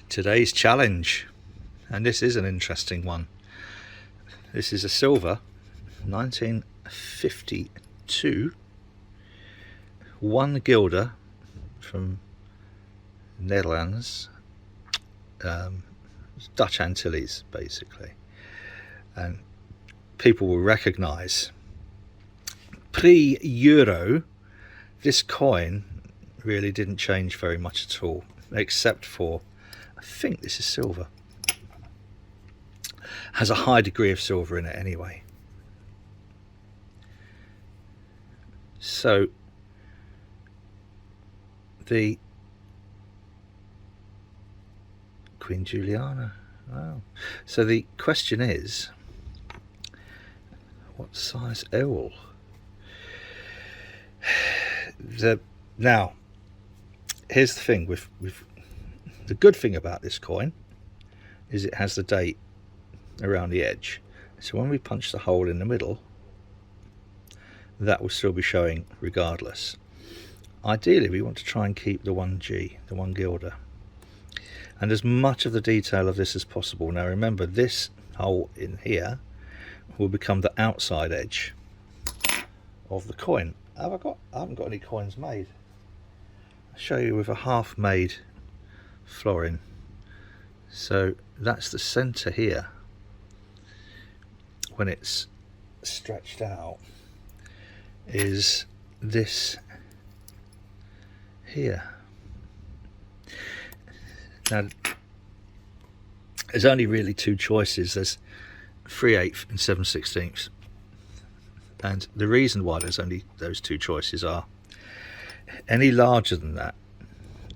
Today's challenge, and this is an interesting one. This is a silver 1952 1 guilder from Netherlands, Dutch Antilles basically, and people will recognize pre-euro this coin really didn't change very much at all, except for, I think this is silver, has a high degree of silver in it anyway. So the Queen Juliana, wow. So the question is, what size owl? Now, here's the thing with the good thing about this coin is it has the date around the edge. So when we punch the hole in the middle, that will still be showing regardless. Ideally, we want to try and keep the 1G, the 1 guilder, and as much of the detail of this as possible. Now remember, this hole in here will become the outside edge of the coin. I haven't got any coins made. I'll show you with a half made florin. So that's the center here. When it's stretched out, is this here. Now there's only really two choices. There's 3/8 and 7/16, and the reason why there's only those two choices are, any larger than that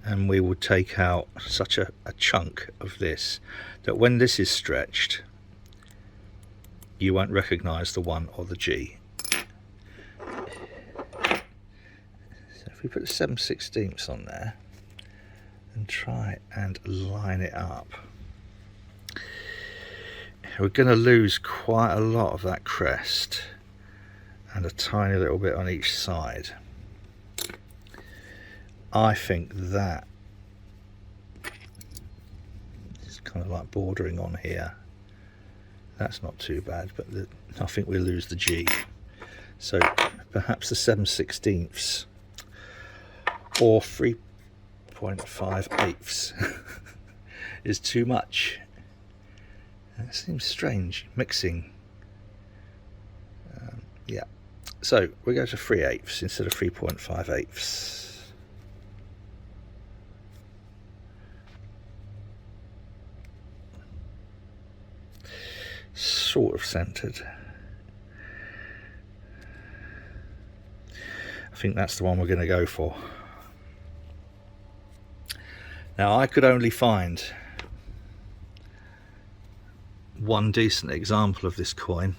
and we would take out such a chunk of this that when this is stretched you won't recognize the 1 or the G. So if we put the 7/16 on there and try and line it up, we're going to lose quite a lot of that crest and a tiny little bit on each side. I think that it's kind of like bordering on here. That's not too bad, but I think we'll lose the G. So perhaps the 7/16 or 3.5/8 is too much. It seems strange mixing. Yeah, so we go to 3/8 instead of 3.5/8. Sort of centered. I think that's the one we're going to go for. Now I could only find one decent example of this coin.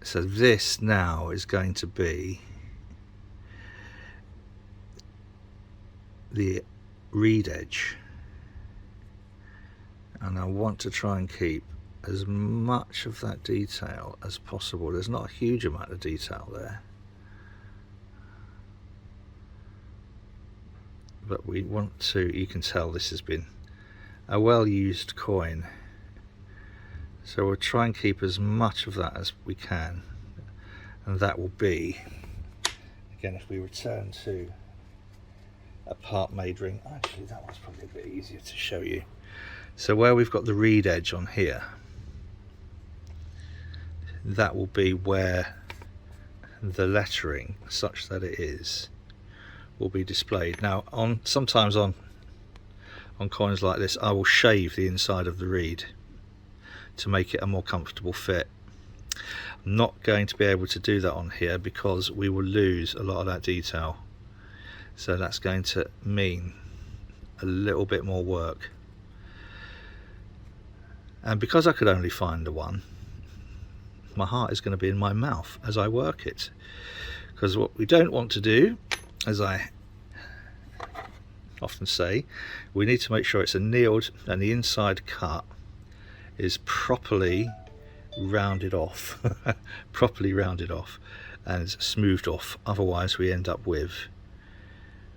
So this now is going to be the reed edge, and I want to try and keep as much of that detail as possible. There's not a huge amount of detail there, but we want to, you can tell this has been a well-used coin, so we'll try and keep as much of that as we can, and that will be, again, if we return to a part made ring. Actually, that one's probably a bit easier to show you. So where we've got the reed edge on here, that will be where the lettering, such that it is, will be displayed. Now sometimes on coins like this I will shave the inside of the reed to make it a more comfortable fit. I'm not going to be able to do that on here because we will lose a lot of that detail. So that's going to mean a little bit more work. And because I could only find the one, my heart is going to be in my mouth as I work it. Because what we don't want to do, as I often say, we need to make sure it's annealed and the inside cut is properly rounded off. Properly rounded off. and smoothed off. Otherwise we end up with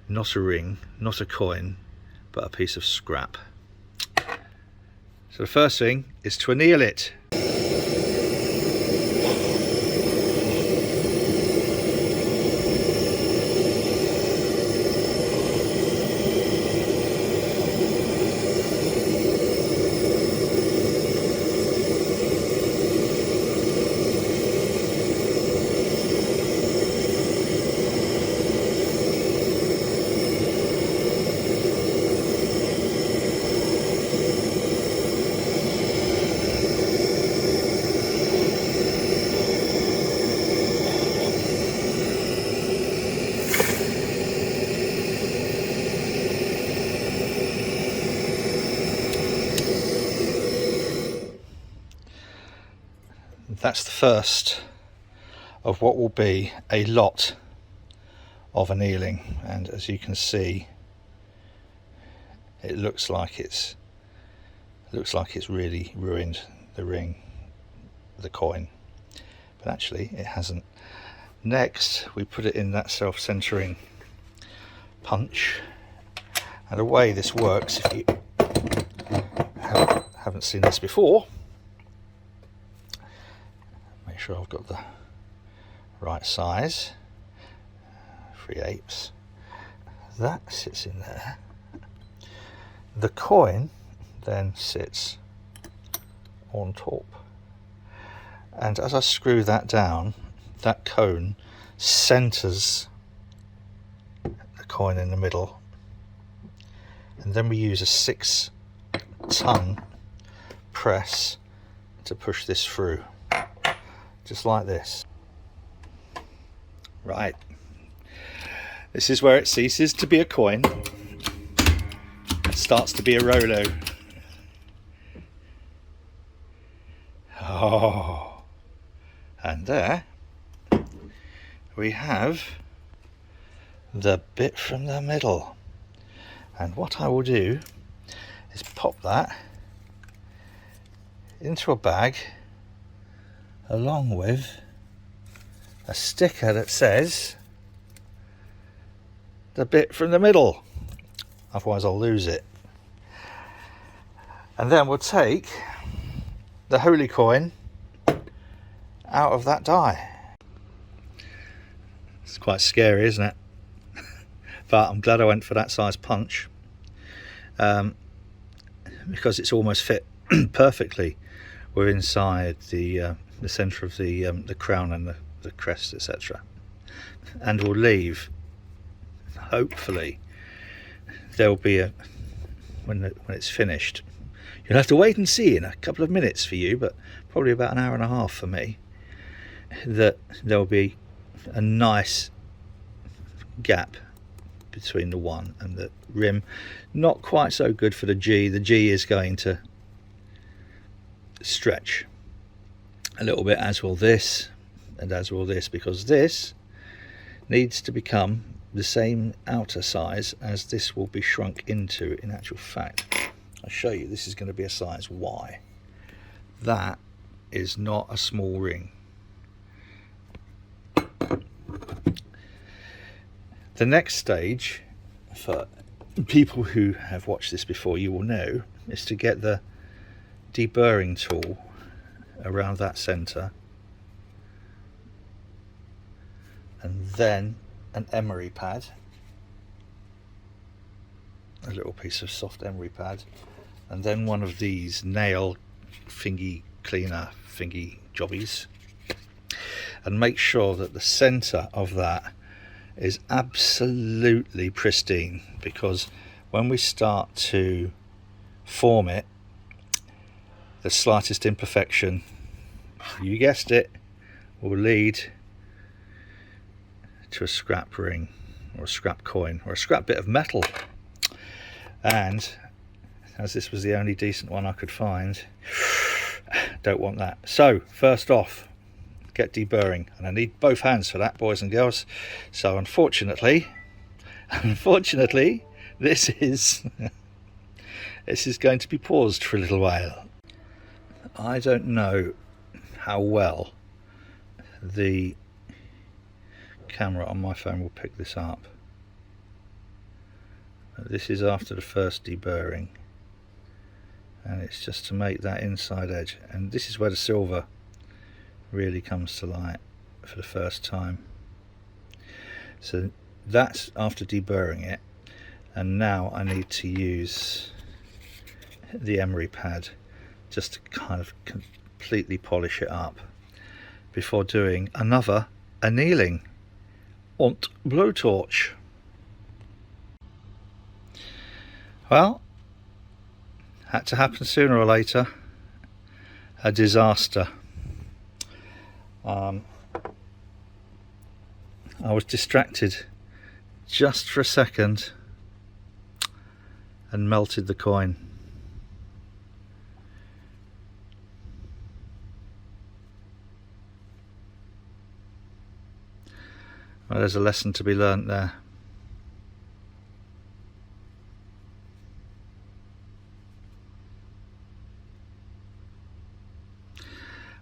not a ring, not a coin, but a piece of scrap. So the first thing is to anneal it. That's the first of what will be a lot of annealing, and as you can see, it looks like it's really ruined the ring, the coin, but actually it hasn't. Next we put it in that self-centering punch, and the way this works, if you haven't seen this before, make sure I've got the right size, 3/8. That sits in there. The coin then sits on top, and as I screw that down, that cone centers the coin in the middle, and then we use a 6-ton press to push this through, just like this. Right, this is where it ceases to be a coin, it starts to be a Rolo. Oh, and there we have the bit from the middle, and what I will do is pop that into a bag along with a sticker that says the bit from the middle, otherwise I'll lose it. And then we'll take the holy coin out of that die. It's quite scary, isn't it? But I'm glad I went for that size punch, because it's almost fit perfectly. We're inside the centre of the crown and the crest, etc. And we'll leave, hopefully, there'll be a, when it's finished, you'll have to wait and see in a couple of minutes for you, but probably about an hour and a half for me, that there'll be a nice gap between the one and the rim. Not quite so good for the G. The G is going to stretch a little bit, as will this, and as will this, because this needs to become the same outer size as this will be shrunk into. In actual fact, I'll show you, this is going to be a size Y. That is not a small ring. The next stage, for people who have watched this before, you will know, is to get the deburring tool around that centre, and then an emery pad, a little piece of soft emery pad, and then one of these nail thingy cleaner thingy jobbies, and make sure that the centre of that is absolutely pristine, because when we start to form it, the slightest imperfection, you guessed it, will lead to a scrap ring or a scrap coin or a scrap bit of metal. And as this was the only decent one I could find, don't want that. So first off, get deburring, and I need both hands for that, boys and girls. So unfortunately this is going to be paused for a little while. I don't know how well the camera on my phone will pick this up. This is after the first deburring, and it's just to make that inside edge, and this is where the silver really comes to light for the first time. So that's after deburring it, and now I need to use the emery pad just to kind of completely polish it up before doing another annealing und blowtorch. Well, had to happen sooner or later. A disaster. I was distracted just for a second and melted the coin. Well, there's a lesson to be learnt there.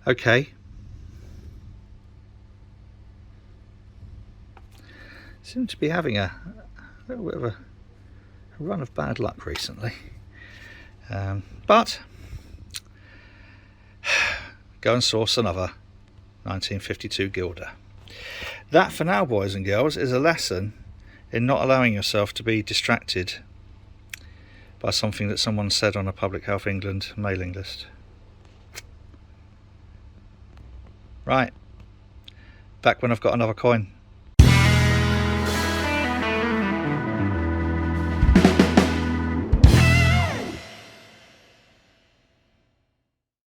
Okay. Seem to be having a little bit of a run of bad luck recently. But go and source another 1952 Gilder. That, for now, boys and girls, is a lesson in not allowing yourself to be distracted by something that someone said on a Public Health England mailing list. Right, back when I've got another coin.